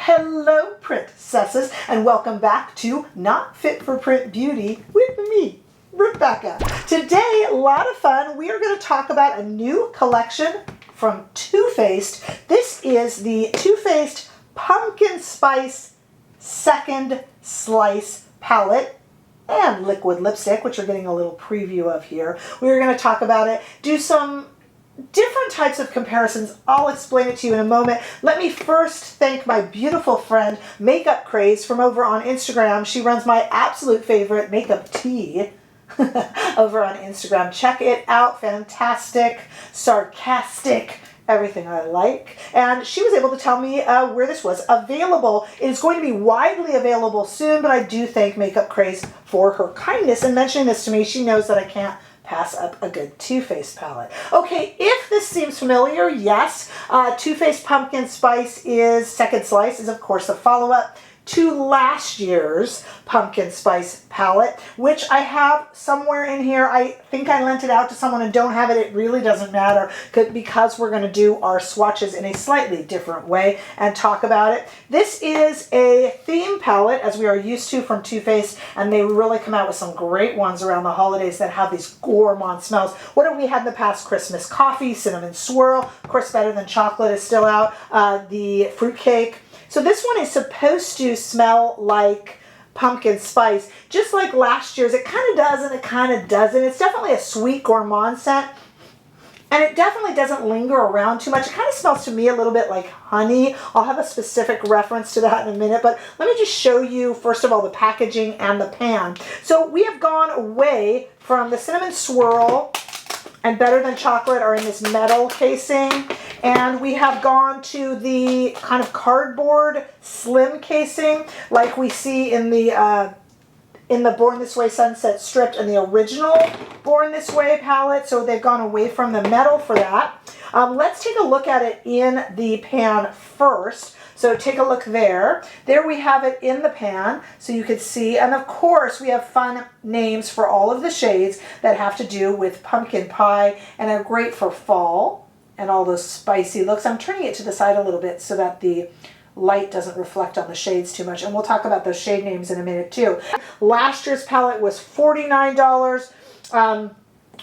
Hello, princesses, and welcome back to Not Fit for Print Beauty with me, Rebecca. Today, a lot of fun. We are going to talk about a new collection from Too Faced. This is the Too Faced Pumpkin Spice Second Slice Palette and liquid lipstick, which you're getting a little preview of here. We're going to talk about it, do some different types of comparisons. I'll explain it to you in a moment. Let me first thank my beautiful friend Makeup Craze from over on Instagram. She runs my absolute favorite makeup tea over on Instagram. Check it out. Fantastic, sarcastic, everything I like. And she was able to tell me where this was available. It is going to be widely available soon, but I do thank Makeup Craze for her kindness in mentioning this to me. She knows that I can't pass up a good Too Faced palette. Okay, if this seems familiar, yes, Too Faced Pumpkin Spice is Second Slice is of course the follow-up to last year's Pumpkin Spice palette, which I have somewhere in here. I think I lent it out to someone and don't have it. It really doesn't matter because we're going to do our swatches in a slightly different way and talk about it. This is a theme palette, as we are used to from Too Faced, and they really come out with some great ones around the holidays that have these gourmand smells. What have we had in the past? Christmas coffee, cinnamon swirl, of course Better Than Chocolate is still out, the fruitcake. So this one is supposed to smell like pumpkin spice, just like last year's. It kind of does and it kind of doesn't. It's definitely a sweet gourmand scent, and it definitely doesn't linger around too much. It kind of smells to me a little bit like honey. I'll have a specific reference to that in a minute, but let me just show you, first of all, the packaging and the pan. So we have gone away from the cinnamon swirl and Better Than Chocolate are in this metal casing. And we have gone to the kind of cardboard slim casing like we see in the Born This Way Sunset Stripped and the original Born This Way palette. So they've gone away from the metal for that. Let's take a look at it in the pan first. So take a look there. There we have it in the pan, so you could see. And of course, we have fun names for all of the shades that have to do with pumpkin pie and are great for fall and all those spicy looks. I'm turning it to the side a little bit so that the light doesn't reflect on the shades too much. And we'll talk about those shade names in a minute too. Last year's palette was $49.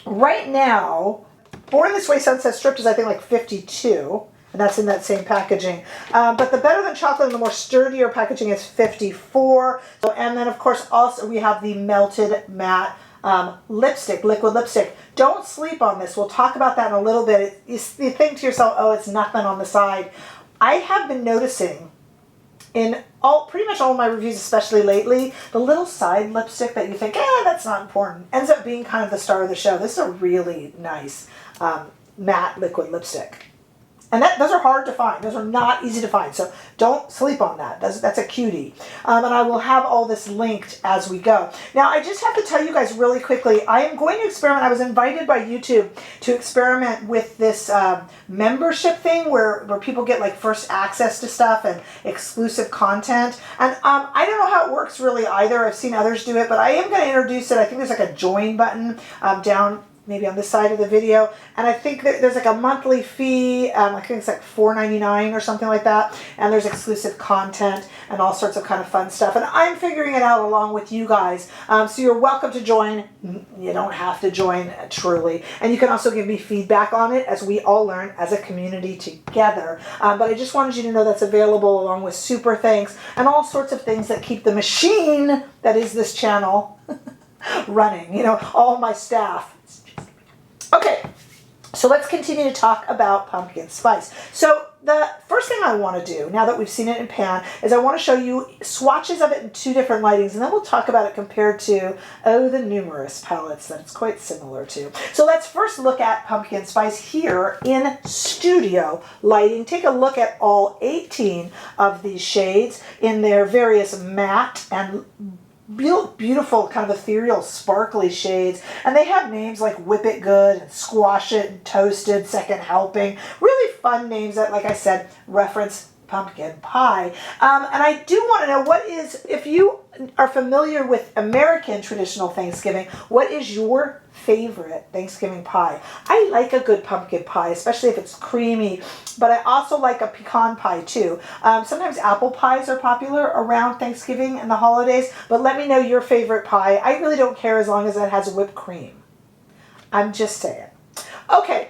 Right now, Born This Way Sunset Stripped is I think like $52. And that's in that same packaging. But the Better Than Chocolate and the more sturdier packaging is $54. And then, of course, also we have the Melted Matte lipstick, liquid lipstick. Don't sleep on this. We'll talk about that in a little bit. You think to yourself, oh, it's nothing on the side. I have been noticing in pretty much all of my reviews, especially lately, the little side lipstick that you think, that's not important, ends up being kind of the star of the show. This is a really nice matte liquid lipstick. And those are hard to find. Those are not easy to find. So don't sleep on that. That's a cutie. And I will have all this linked as we go. Now, I just have to tell you guys really quickly, I am going to experiment. I was invited by YouTube to experiment with this membership thing where people get like first access to stuff and exclusive content. And I don't know how it works really either. I've seen others do it, but I am going to introduce it. I think there's like a join button down maybe on this side of the video, and I think that there's like a monthly fee. I think it's like $4.99 or something like that, and there's exclusive content and all sorts of kind of fun stuff, and I'm figuring it out along with you guys, so you're welcome to join. You don't have to join, truly, and you can also give me feedback on it as we all learn as a community together, but I just wanted you to know that's available along with super thanks and all sorts of things that keep the machine that is this channel running, all my staff. Okay, so let's continue to talk about pumpkin spice. So the first thing I want to do, now that we've seen it in pan, is I want to show you swatches of it in two different lightings, and then we'll talk about it compared to, the numerous palettes that it's quite similar to. So let's first look at pumpkin spice here in studio lighting. Take a look at all 18 of these shades in their various matte and beautiful kind of ethereal sparkly shades, and they have names like Whip It Good and Squash It and Toasted, Second Helping. Really fun names that, like I said, reference pumpkin pie. And I do want to know if you are familiar with American traditional Thanksgiving, what is your favorite Thanksgiving pie? I like a good pumpkin pie, especially if it's creamy, but I also like a pecan pie too. Sometimes apple pies are popular around Thanksgiving and the holidays, but let me know your favorite pie. I really don't care as long as it has whipped cream. I'm just saying. Okay,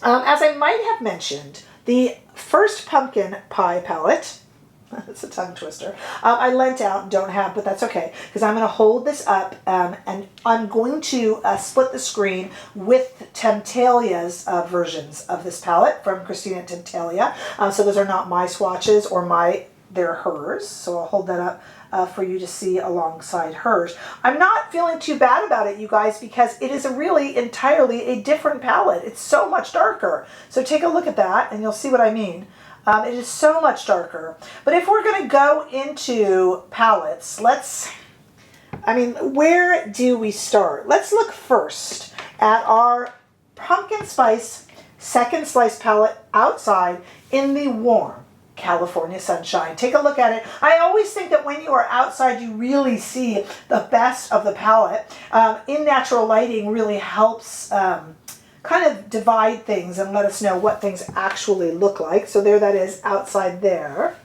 as I might have mentioned, the first pumpkin pie palette, it's a tongue twister, I lent out and don't have, but that's okay, because I'm going to hold this up and I'm going to split the screen with Temptalia's versions of this palette from Christina Temptalia. So those are not my swatches or they're hers. So I'll hold that up for you to see alongside hers. I'm not feeling too bad about it, you guys, because it is entirely a different palette. It's so much darker. So take a look at that and you'll see what I mean. It is so much darker. But if we're going to go into palettes, where do we start? Let's look first at our pumpkin spice second slice palette outside in the warm California sunshine. Take a look at it. I always think that when you are outside, you really see the best of the palette. In natural lighting really helps kind of divide things and let us know what things actually look like. So there that is outside there.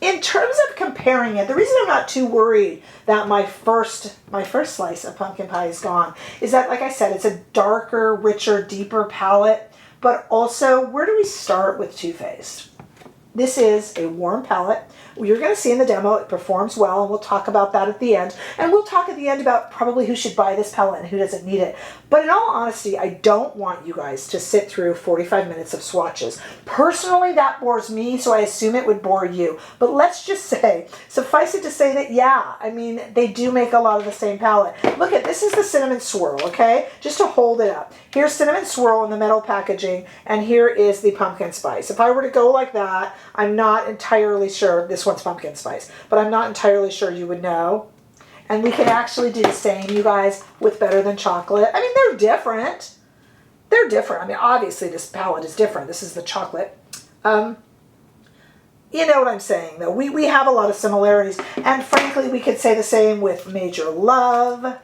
In terms of comparing it, the reason I'm not too worried that my first slice of pumpkin pie is gone is that, like I said, it's a darker, richer, deeper palette. But also, where do we start with Too Faced? This is a warm palette. You're going to see in the demo it performs well, and we'll talk about that at the end. And we'll talk at the end about probably who should buy this palette and who doesn't need it. But in all honesty, I don't want you guys to sit through 45 minutes of swatches. Personally, that bores me, so I assume it would bore you. But let's just say, suffice it to say that, yeah, I mean, they do make a lot of the same palette. Look at, this is the Cinnamon Swirl, okay? Just to hold it up. Here's Cinnamon Swirl in the metal packaging, and here is the Pumpkin Spice. If I were to go like that, I'm not entirely sure, this one's Pumpkin Spice, but I'm not entirely sure you would know. And we can actually do the same, you guys, with Better Than Chocolate. I mean, they're different. They're different. I mean, obviously this palette is different. This is the chocolate. You know what I'm saying, though. We have a lot of similarities. And frankly, we could say the same with Major Love.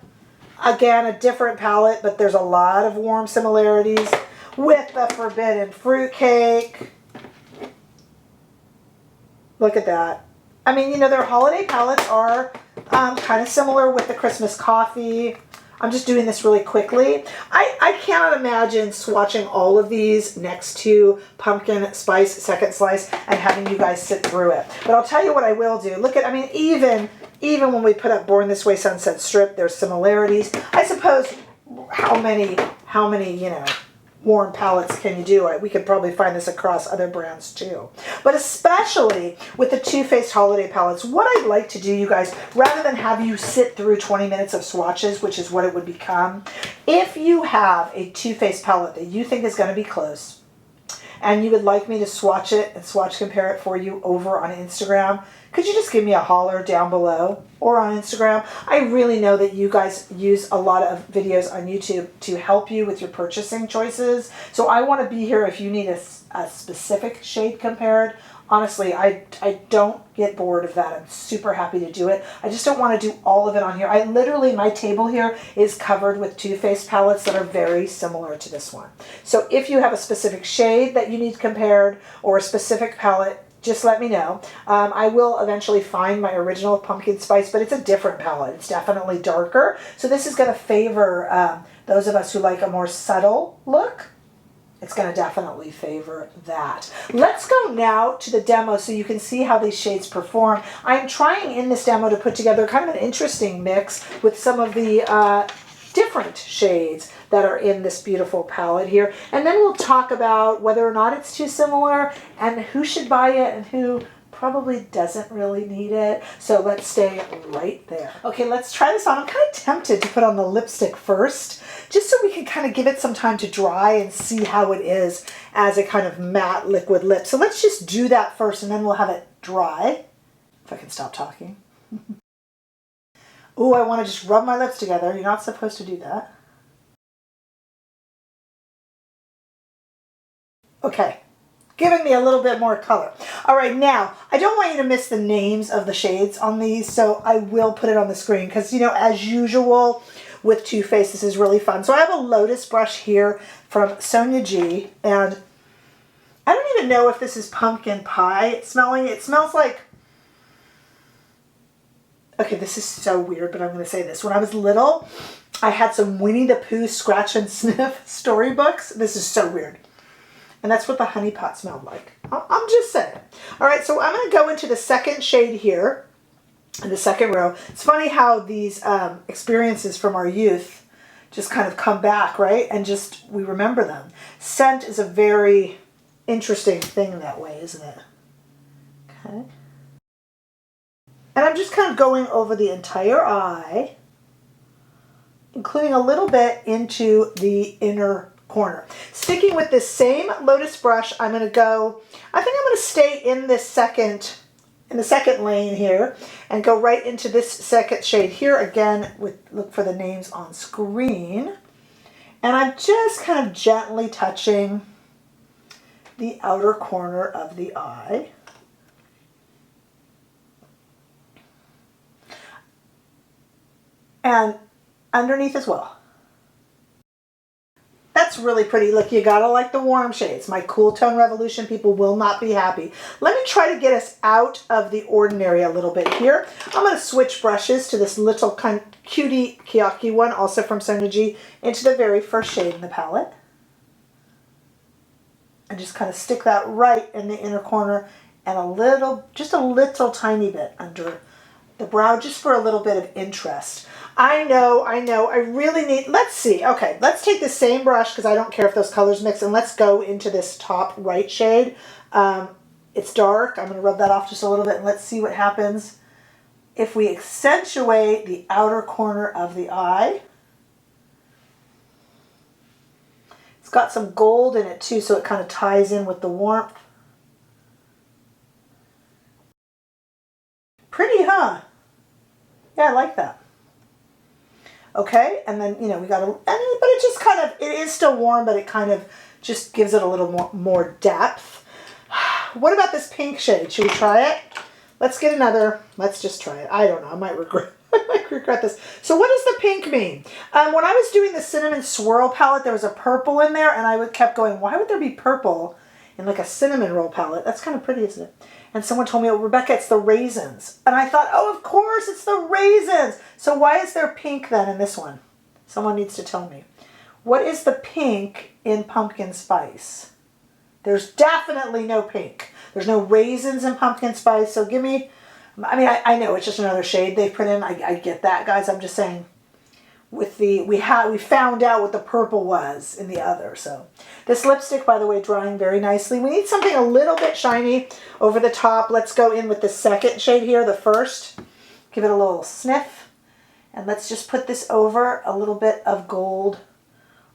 Again, a different palette, but there's a lot of warm similarities with the Forbidden Fruitcake. Look at that. I mean, you know, their holiday palettes are kind of similar with the Christmas Coffee. I'm just doing this really quickly. I cannot imagine swatching all of these next to Pumpkin Spice Second Slice and having you guys sit through it. But I'll tell you what I will do. Look at, I mean, even when we put up Born This Way Sunset Strip, there's similarities. I suppose how many, you know, warm palettes can you do? We could probably find this across other brands too. But especially with the Too Faced holiday palettes, what I'd like to do, you guys, rather than have you sit through 20 minutes of swatches, which is what it would become, if you have a Too Faced palette that you think is going to be close, and you would like me to swatch it and swatch compare it for you over on Instagram, could you just give me a holler down below or on Instagram? I really know that you guys use a lot of videos on YouTube to help you with your purchasing choices. So I want to be here if you need a specific shade compared. Honestly, I don't get bored of that. I'm super happy to do it. I just don't want to do all of it on here. I literally, my table here is covered with Too Faced palettes that are very similar to this one. So if you have a specific shade that you need compared or a specific palette, just let me know. I will eventually find my original Pumpkin Spice, but it's a different palette. It's definitely darker. So this is going to favor those of us who like a more subtle look. It's going to definitely favor that. Let's go now to the demo so you can see how these shades perform. I'm trying in this demo to put together kind of an interesting mix with some of the different shades that are in this beautiful palette here. And then we'll talk about whether or not it's too similar and who should buy it and who probably doesn't really need it. So let's stay right there. Okay, let's try this on. I'm kind of tempted to put on the lipstick first, just so we can kind of give it some time to dry and see how it is as a kind of matte liquid lip. So let's just do that first and then we'll have it dry. If I can stop talking. Ooh, I want to just rub my lips together. You're not supposed to do that. Okay, giving me a little bit more color. All right, now, I don't want you to miss the names of the shades on these, so I will put it on the screen because, you know, as usual with Too Faced, this is really fun. So I have a Lotus brush here from Sonia G, and I don't even know if this is pumpkin pie smelling. It smells like, okay, this is so weird, but I'm going to say this. When I was little, I had some Winnie the Pooh scratch and sniff storybooks. This is so weird. And that's what the honey pot smelled like. I'm just saying. All right, so I'm going to go into the second shade here in the second row. It's funny how these experiences from our youth just kind of come back, right? And just, we remember them. Scent is a very interesting thing that way, isn't it? Okay. And I'm just kind of going over the entire eye, including a little bit into the inner corner. Sticking with this same Lotus brush, I'm going to go, I think I'm going to stay in this second, in the second lane here and go right into this second shade here again with, look for the names on screen. And I'm just kind of gently touching the outer corner of the eye. And underneath as well. That's really pretty. Look, you gotta like the warm shades. My Cool Tone Revolution people will not be happy. Let me try to get us out of the ordinary a little bit here. I'm gonna switch brushes to this little kind of cutie Kiyaki one, also from Sonia G, into the very first shade in the palette. And just kind of stick that right in the inner corner and a little, just a little tiny bit under the brow, just for a little bit of interest. I know, I really need, let's see. Okay, let's take the same brush because I don't care if those colors mix, and let's go into this top right shade. It's dark. I'm going to rub that off just a little bit and let's see what happens if we accentuate the outer corner of the eye. It's got some gold in it too, so it kind of ties in with the warmth. Pretty, huh? Yeah, I like that. Okay, and then, you know, we got but it just kind of, it is still warm, but it kind of just gives it a little more depth. What about this pink shade? Should we try it? Let's get another, let's just try it. I don't know, I might regret this. So what does the pink mean? When I was doing the Cinnamon Swirl palette, there was a purple in there, and I kept going, why would there be purple in like a cinnamon roll palette? That's kind of pretty, isn't it? And someone told me, oh, Rebecca, it's the raisins. And I thought, oh, of course, it's the raisins. So why is there pink then in this one? Someone needs to tell me. What is the pink in pumpkin spice? There's definitely no pink. There's no raisins in pumpkin spice. So give me, I mean, I know it's just another shade they put in. I get that, guys. I'm just saying, with the, we found out what the purple was in the other. So this lipstick, by the way, drying very nicely. We need something a little bit shiny over the top. Let's go in with the second shade here, the first. Give it a little sniff. And let's just put this over a little bit of gold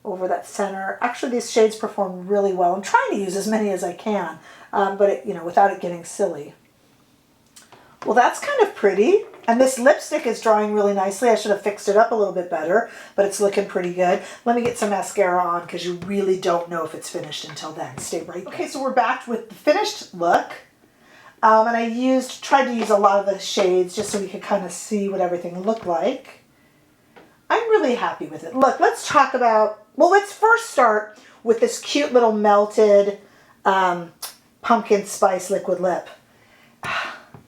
over that center. Actually, these shades perform really well. I'm trying to use as many as I can, but it, you know, without it getting silly. Well, that's kind of pretty. And this lipstick is drying really nicely. I should have fixed it up a little bit better, but it's looking pretty good. Let me get some mascara on because you really don't know if it's finished until then. Stay right there. Okay, so we're back with the finished look. And I tried to use a lot of the shades just so we could kind of see what everything looked like. I'm really happy with it. Look, let's talk about, well, let's first start with this cute little melted pumpkin spice liquid lip.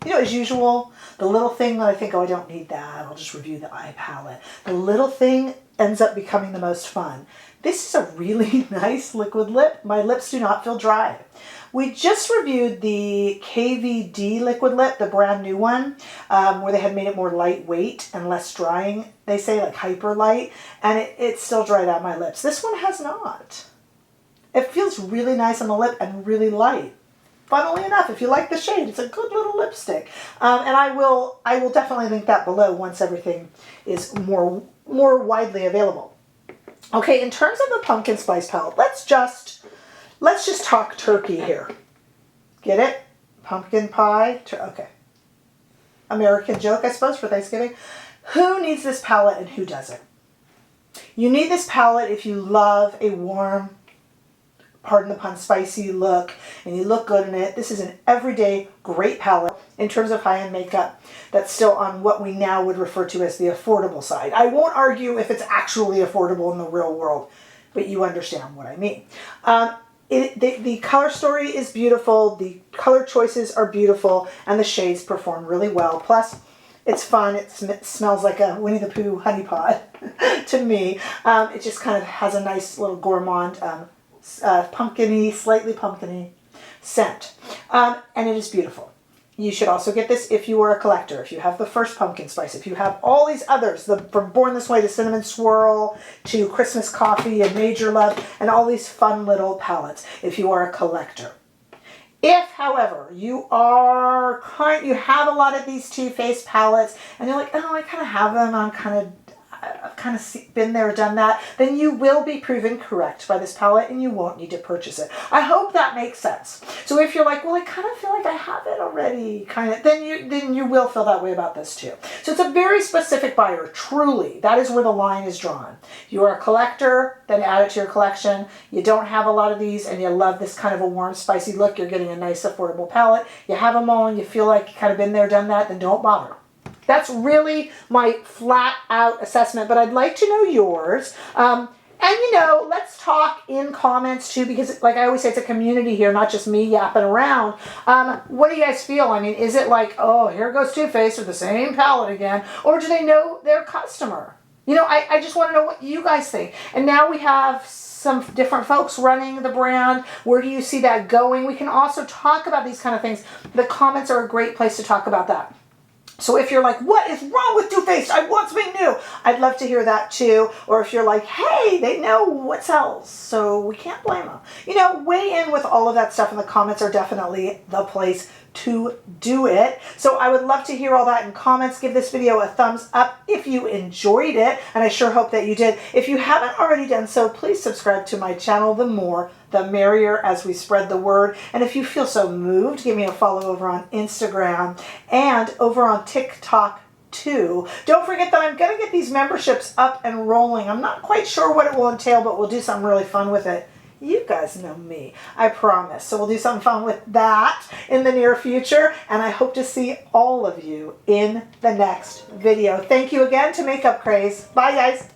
You know, as usual, the little thing that I think, oh, I don't need that. I'll just review the eye palette. The little thing ends up becoming the most fun. This is a really nice liquid lip. My lips do not feel dry. We just reviewed the KVD liquid lip, the brand new one, where they had made it more lightweight and less drying. They say like hyper light, and it still dried out my lips. This one has not. It feels really nice on the lip and really light. Funnily enough, if you like the shade, it's a good little lipstick. And I will definitely link that below once everything is more widely available. Okay, in terms of the pumpkin spice palette, let's just talk turkey here. Get it? Pumpkin pie. Okay. American joke, I suppose, for Thanksgiving. Who needs this palette and who doesn't? You need this palette if you love a warm pardon the pun, spicy look, and you look good in it. This is an everyday great palette in terms of high-end makeup that's still on what we now would refer to as the affordable side. I won't argue if it's actually affordable in the real world, but you understand what I mean. The color story is beautiful, the color choices are beautiful, and the shades perform really well. Plus, it's fun. It smells like a Winnie the Pooh honey pot to me. It just kind of has a nice little gourmand, pumpkin-y, slightly pumpkin-y scent. And it is beautiful. You should also get this if you are a collector. If you have the first pumpkin spice, if you have all these others, from Born This Way to Cinnamon Swirl to Christmas Coffee and Major Love, and all these fun little palettes, if you are a collector. If, however, you have a lot of these Too Faced palettes and you're like, oh, I kind of have them, I've kind of been there, done that, then you will be proven correct by this palette and you won't need to purchase it. I hope that makes sense. So if you're like, well, I kind of feel like I have it already, then you will feel that way about this too. So it's a very specific buyer, truly. That is where the line is drawn. You are a collector, then add it to your collection. You don't have a lot of these and you love this kind of a warm, spicy look. You're getting a nice, affordable palette. You have them all and you feel like you've kind of been there, done that, then don't bother. That's really my flat out assessment, but I'd like to know yours. And let's talk in comments too, because like I always say, it's a community here, not just me yapping around. What do you guys feel? I mean, is it like, oh, here goes Too Faced with the same palette again? Or do they know their customer? I just want to know what you guys think. And now we have some different folks running the brand. Where do you see that going? We can also talk about these kind of things. The comments are a great place to talk about that. So if you're like, what is wrong with Too Faced? I want something new. I'd love to hear that too. Or if you're like, hey, they know what sells, so we can't blame them. Weigh in with all of that stuff, and the comments are definitely the place to do it. So I would love to hear all that in comments. Give this video a thumbs up if you enjoyed it, and I sure hope that you did. If you haven't already done so, please subscribe to my channel. The more, the merrier, as we spread the word. And if you feel so moved, give me a follow over on Instagram and over on TikTok too. Don't forget that I'm going to get these memberships up and rolling. I'm not quite sure what it will entail, but we'll do something really fun with it. You guys know me, I promise. So we'll do something fun with that in the near future, and I hope to see all of you in the next video. Thank you again to Makeup Craze. Bye, guys.